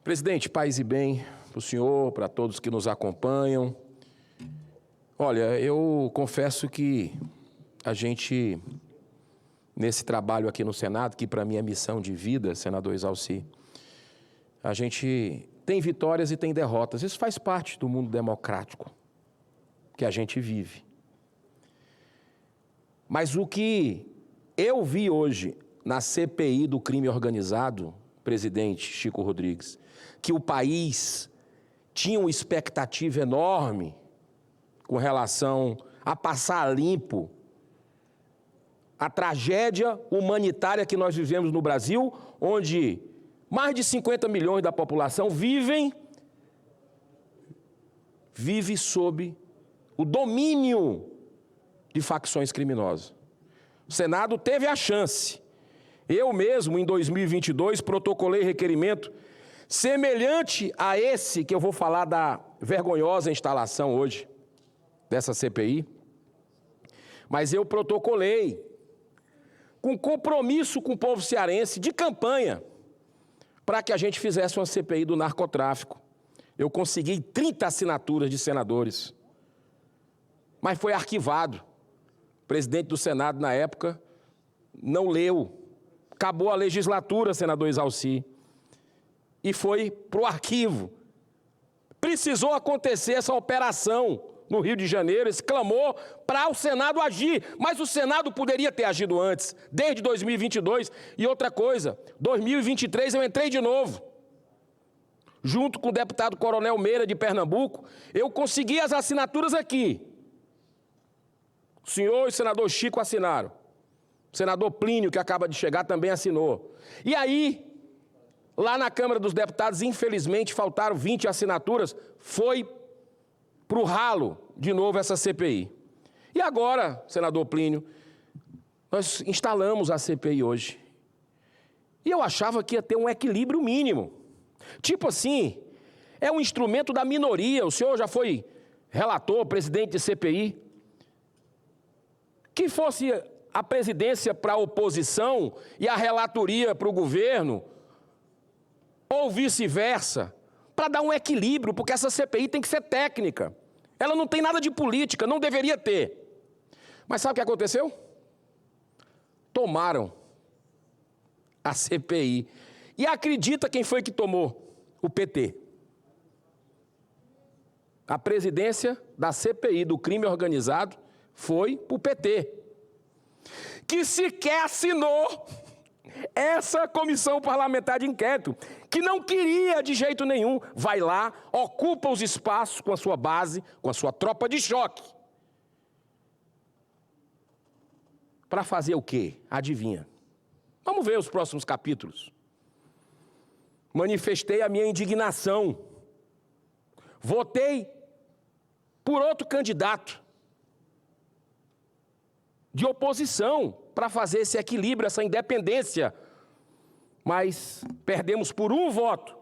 Presidente, paz e bem para o senhor, para todos que nos acompanham. Olha, eu confesso que a gente, nesse trabalho aqui no Senado, que para mim é missão de vida, senador Exalci, a gente tem vitórias e tem derrotas. Isso faz parte do mundo democrático que a gente vive. Mas o que eu vi hoje na CPI do crime organizado, presidente Chico Rodrigues, que o país tinha uma expectativa enorme com relação a passar a limpo a tragédia humanitária que nós vivemos no Brasil, onde mais de 50 milhões da população vive sob o domínio de facções criminosas. O Senado teve a chance. Eu mesmo, em 2022, protocolei requerimento semelhante a esse que eu vou falar da vergonhosa instalação hoje, dessa CPI. Mas eu protocolei com compromisso com o povo cearense de campanha para que a gente fizesse uma CPI do narcotráfico. Eu consegui 30 assinaturas de senadores, mas foi arquivado. O presidente do Senado, na época, não leu. Acabou a legislatura, senador Exalci, e foi para o arquivo. Precisou acontecer essa operação no Rio de Janeiro, esse clamor para o Senado agir, mas o Senado poderia ter agido antes, desde 2022. E outra coisa, 2023 eu entrei de novo. Junto com o deputado Coronel Meira de Pernambuco, eu consegui as assinaturas aqui. O senhor e o senador Chico assinaram. O senador Plínio, que acaba de chegar, também assinou. E aí, lá na Câmara dos Deputados, infelizmente, faltaram 20 assinaturas, foi para o ralo, de novo, essa CPI. E agora, senador Plínio, nós instalamos a CPI hoje. E eu achava que ia ter um equilíbrio mínimo. Tipo assim, é um instrumento da minoria. O senhor já foi relator, presidente de CPI. Que fosse a presidência para a oposição e a relatoria para o governo, ou vice-versa, para dar um equilíbrio, porque essa CPI tem que ser técnica. Ela não tem nada de política, não deveria ter. Mas sabe o que aconteceu? Tomaram a CPI. E acredita quem foi que tomou? O PT. A presidência da CPI do crime organizado foi para o PT, que sequer assinou essa comissão parlamentar de inquérito, que não queria de jeito nenhum, vai lá, ocupa os espaços com a sua base, com a sua tropa de choque. Para fazer o quê? Adivinha? Vamos ver os próximos capítulos. Manifestei a minha indignação. Votei por outro candidato de oposição para fazer esse equilíbrio, essa independência. Mas perdemos por um voto,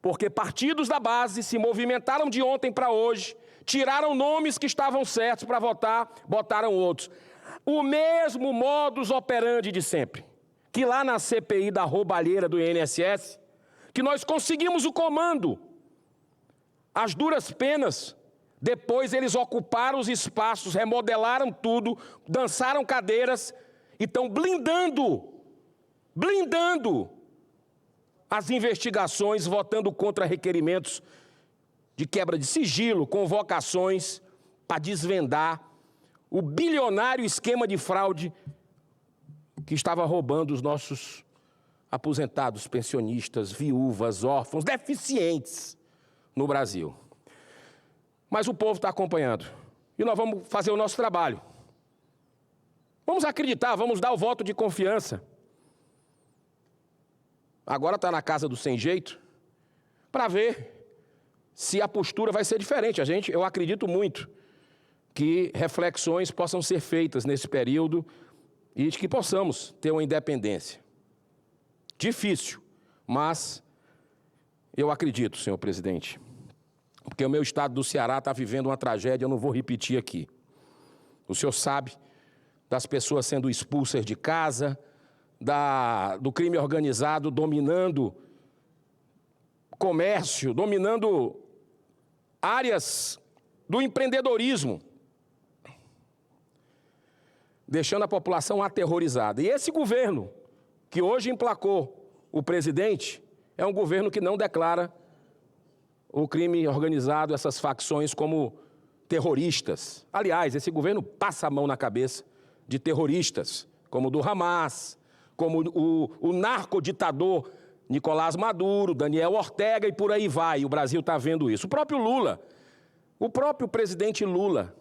porque partidos da base se movimentaram de ontem para hoje, tiraram nomes que estavam certos para votar, botaram outros. O mesmo modus operandi de sempre, que lá na CPI da roubalheira do INSS, que nós conseguimos o comando, as duras penas. Depois eles ocuparam os espaços, remodelaram tudo, dançaram cadeiras e estão blindando as investigações, votando contra requerimentos de quebra de sigilo, convocações para desvendar o bilionário esquema de fraude que estava roubando os nossos aposentados, pensionistas, viúvas, órfãos, deficientes no Brasil. Mas o povo está acompanhando. E nós vamos fazer o nosso trabalho. Vamos acreditar, vamos dar o voto de confiança. Agora está na casa do sem jeito, para ver se a postura vai ser diferente. Eu acredito muito que reflexões possam ser feitas nesse período e de que possamos ter uma independência. Difícil, mas eu acredito, senhor presidente. Porque o meu estado do Ceará está vivendo uma tragédia, eu não vou repetir aqui. O senhor sabe das pessoas sendo expulsas de casa, do crime organizado dominando comércio, dominando áreas do empreendedorismo, deixando a população aterrorizada. E esse governo, que hoje emplacou o presidente, é um governo que não declara o crime organizado, essas facções, como terroristas. Aliás, esse governo passa a mão na cabeça de terroristas, como o do Hamas, como o narcoditador Nicolás Maduro, Daniel Ortega e por aí vai. O Brasil está vendo isso. O próprio presidente Lula,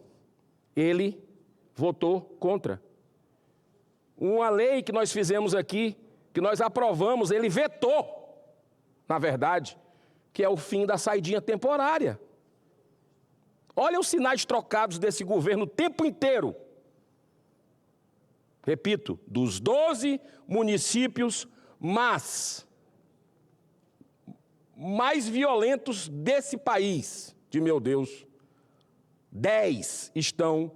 ele votou contra. Uma lei que nós fizemos aqui, que nós aprovamos, ele vetou, na verdade, que é o fim da saidinha temporária. Olha os sinais trocados desse governo o tempo inteiro. Repito, dos 12 municípios mais violentos desse país, de meu Deus, 10 estão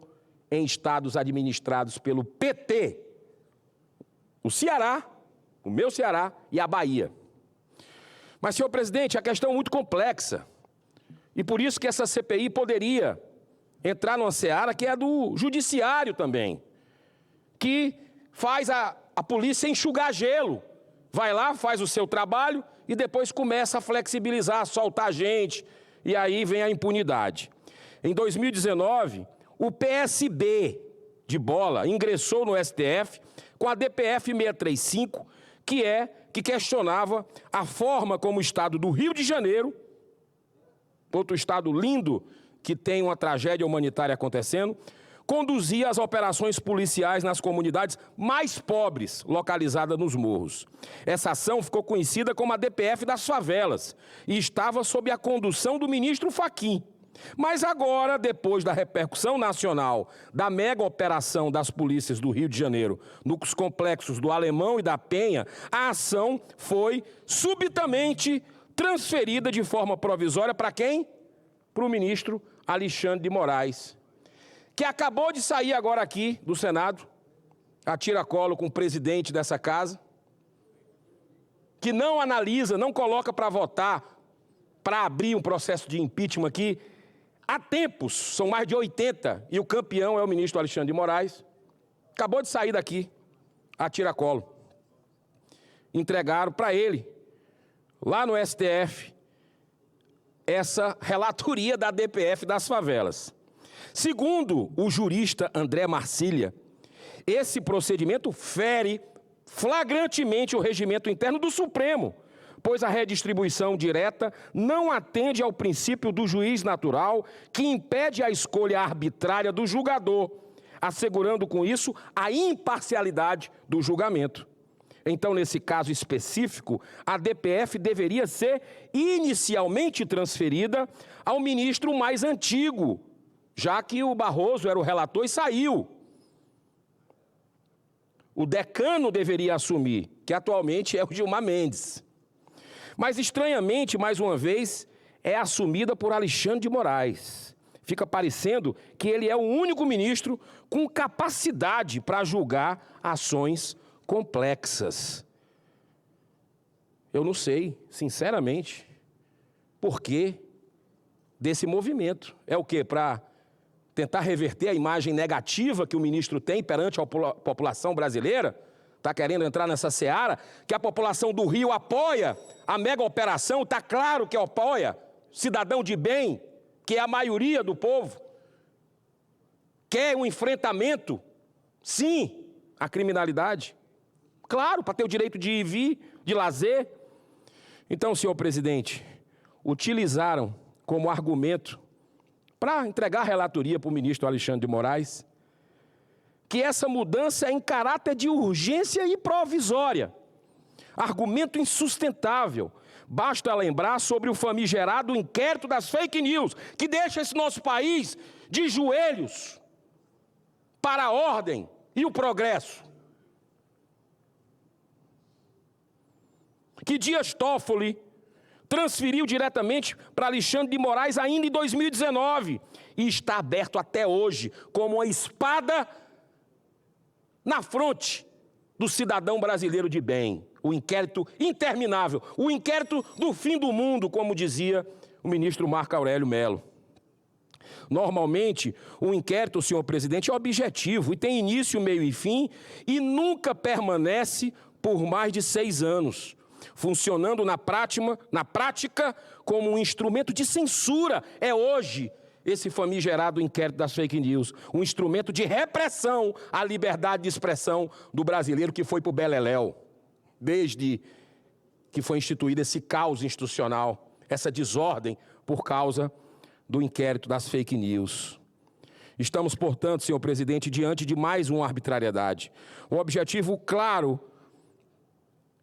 em estados administrados pelo PT. O Ceará, o meu Ceará e a Bahia. Mas, senhor presidente, a questão é muito complexa. E por isso que essa CPI poderia entrar numa seara que é do judiciário também, que faz a polícia enxugar gelo. Vai lá, faz o seu trabalho e depois começa a flexibilizar, a soltar gente, e aí vem a impunidade. Em 2019, o PSB de bola ingressou no STF com a DPF 635, que questionava a forma como o estado do Rio de Janeiro, outro estado lindo que tem uma tragédia humanitária acontecendo, conduzia as operações policiais nas comunidades mais pobres, localizadas nos morros. Essa ação ficou conhecida como a DPF das favelas e estava sob a condução do ministro Fachin. Mas agora, depois da repercussão nacional da mega operação das polícias do Rio de Janeiro nos complexos do Alemão e da Penha, a ação foi subitamente transferida de forma provisória para quem? Para o ministro Alexandre de Moraes, que acabou de sair agora aqui do Senado, a tiracolo com o presidente dessa casa, que não analisa, não coloca para votar, para abrir um processo de impeachment aqui. Há tempos, são mais de 80, e o campeão é o ministro Alexandre de Moraes. Acabou de sair daqui, a tiracolo. Entregaram para ele, lá no STF, essa relatoria da DPF das favelas. Segundo o jurista André Marcília, esse procedimento fere flagrantemente o regimento interno do Supremo, pois a redistribuição direta não atende ao princípio do juiz natural, que impede a escolha arbitrária do julgador, assegurando com isso a imparcialidade do julgamento. Então, nesse caso específico, a DPF deveria ser inicialmente transferida ao ministro mais antigo, já que o Barroso era o relator e saiu. O decano deveria assumir, que atualmente é o Gilmar Mendes. Mas, estranhamente, mais uma vez, é assumida por Alexandre de Moraes. Fica parecendo que ele é o único ministro com capacidade para julgar ações complexas. Eu não sei, sinceramente, por que desse movimento. É o quê? Para tentar reverter a imagem negativa que o ministro tem perante a população brasileira? Está querendo entrar nessa seara? Que a população do Rio apoia a mega operação, está claro que apoia, cidadão de bem, que é a maioria do povo, quer um enfrentamento, sim, à criminalidade. Claro, para ter o direito de ir e vir, de lazer. Então, senhor presidente, utilizaram como argumento para entregar a relatoria para o ministro Alexandre de Moraes, que essa mudança é em caráter de urgência e provisória. Argumento insustentável. Basta lembrar sobre o famigerado inquérito das fake news, que deixa esse nosso país de joelhos para a ordem e o progresso. Que Dias Toffoli transferiu diretamente para Alexandre de Moraes ainda em 2019 e está aberto até hoje como uma espada na fronte do cidadão brasileiro de bem. O inquérito interminável, o inquérito do fim do mundo, como dizia o ministro Marco Aurélio Mello. Normalmente, o inquérito, senhor presidente, é objetivo e tem início, meio e fim e nunca permanece por mais de 6 anos, funcionando na prática como um instrumento de censura. É hoje esse famigerado inquérito das fake news, um instrumento de repressão à liberdade de expressão do brasileiro que foi para o beleléu, desde que foi instituído esse caos institucional, essa desordem por causa do inquérito das fake news. Estamos, portanto, senhor presidente, diante de mais uma arbitrariedade. O objetivo claro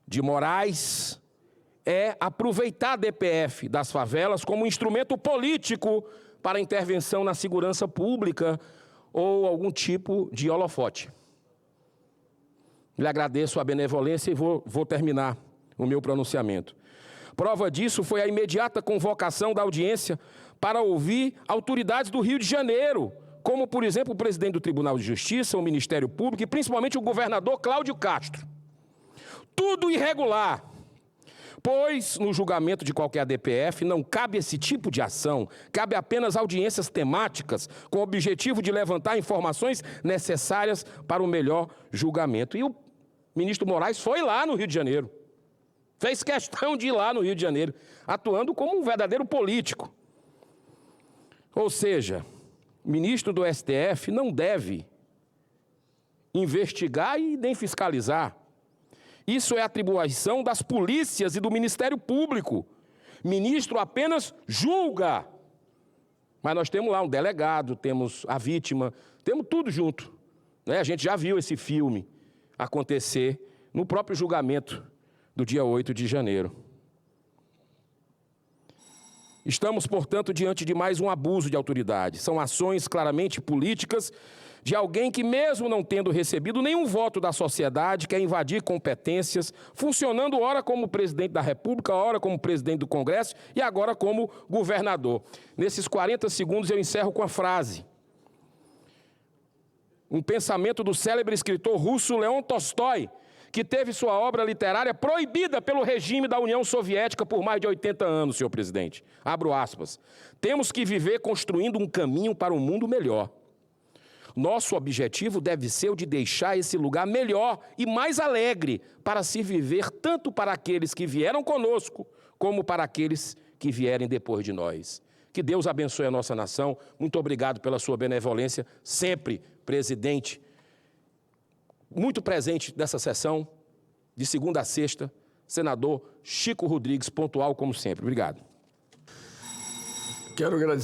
de Moraes é aproveitar a DPF das favelas como um instrumento político para intervenção na segurança pública ou algum tipo de holofote. Lhe agradeço a benevolência e vou terminar o meu pronunciamento. Prova disso foi a imediata convocação da audiência para ouvir autoridades do Rio de Janeiro, como, por exemplo, o presidente do Tribunal de Justiça, o Ministério Público e principalmente o governador Cláudio Castro. Tudo irregular, pois no julgamento de qualquer DPF não cabe esse tipo de ação, cabe apenas audiências temáticas com o objetivo de levantar informações necessárias para o melhor julgamento. E o ministro Moraes foi lá no Rio de Janeiro, fez questão de ir lá no Rio de Janeiro, atuando como um verdadeiro político. Ou seja, o ministro do STF não deve investigar e nem fiscalizar. Isso é atribuição das polícias e do Ministério Público. Ministro apenas julga. Mas nós temos lá um delegado, temos a vítima, temos tudo junto. A gente já viu esse filme acontecer no próprio julgamento do dia 8 de janeiro. Estamos, portanto, diante de mais um abuso de autoridade. São ações claramente políticas de alguém que, mesmo não tendo recebido nenhum voto da sociedade, quer invadir competências, funcionando ora como presidente da República, ora como presidente do Congresso e agora como governador. Nesses 40 segundos eu encerro com a frase. Um pensamento do célebre escritor russo Leon Tolstói, que teve sua obra literária proibida pelo regime da União Soviética por mais de 80 anos, senhor presidente. Abro aspas. Temos que viver construindo um caminho para um mundo melhor. Nosso objetivo deve ser o de deixar esse lugar melhor e mais alegre para se viver tanto para aqueles que vieram conosco, como para aqueles que vierem depois de nós. Que Deus abençoe a nossa nação. Muito obrigado pela sua benevolência, sempre, presidente, muito presente nessa sessão, de segunda a sexta, senador Chico Rodrigues, pontual como sempre. Obrigado. Quero agradecer.